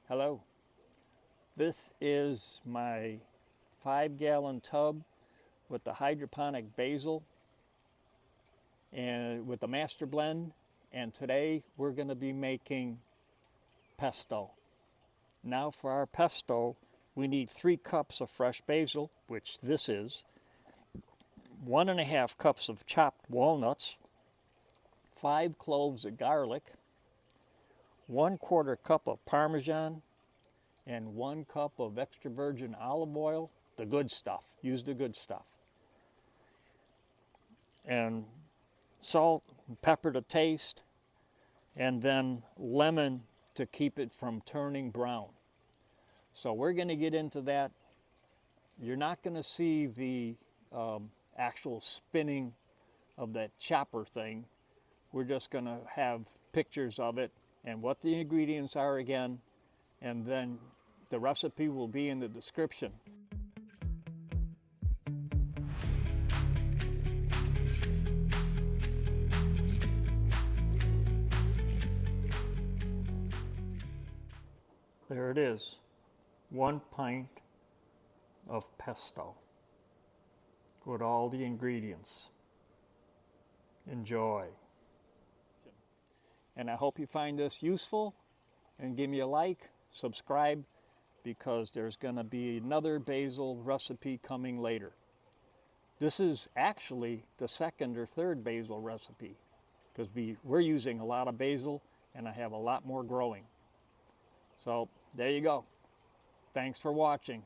Hello. This is my 5-gallon tub with the hydroponic basil and with the master blend, and today we're going to be making pesto. Now for our pesto, we need 3 cups of fresh basil, which this is, 1.5 cups of chopped walnuts, 5 cloves of garlic, 1/4 cup of Parmesan, and 1 cup of extra virgin olive oil, the good stuff. Use the good stuff. And salt and pepper to taste, and then lemon to keep it from turning brown. So we're going to get into that. You're not going to see the actual spinning of that chopper thing. We're just going to have pictures of it and what the ingredients are again, and then the recipe will be in the description. There it is, 1 pint of pesto with all the ingredients. Enjoy. And I hope you find this useful, and give me a like, subscribe, because there's going to be another basil recipe coming later. This is actually the 2nd or 3rd basil recipe, because we're using a lot of basil and I have a lot more growing. So there you go. Thanks for watching.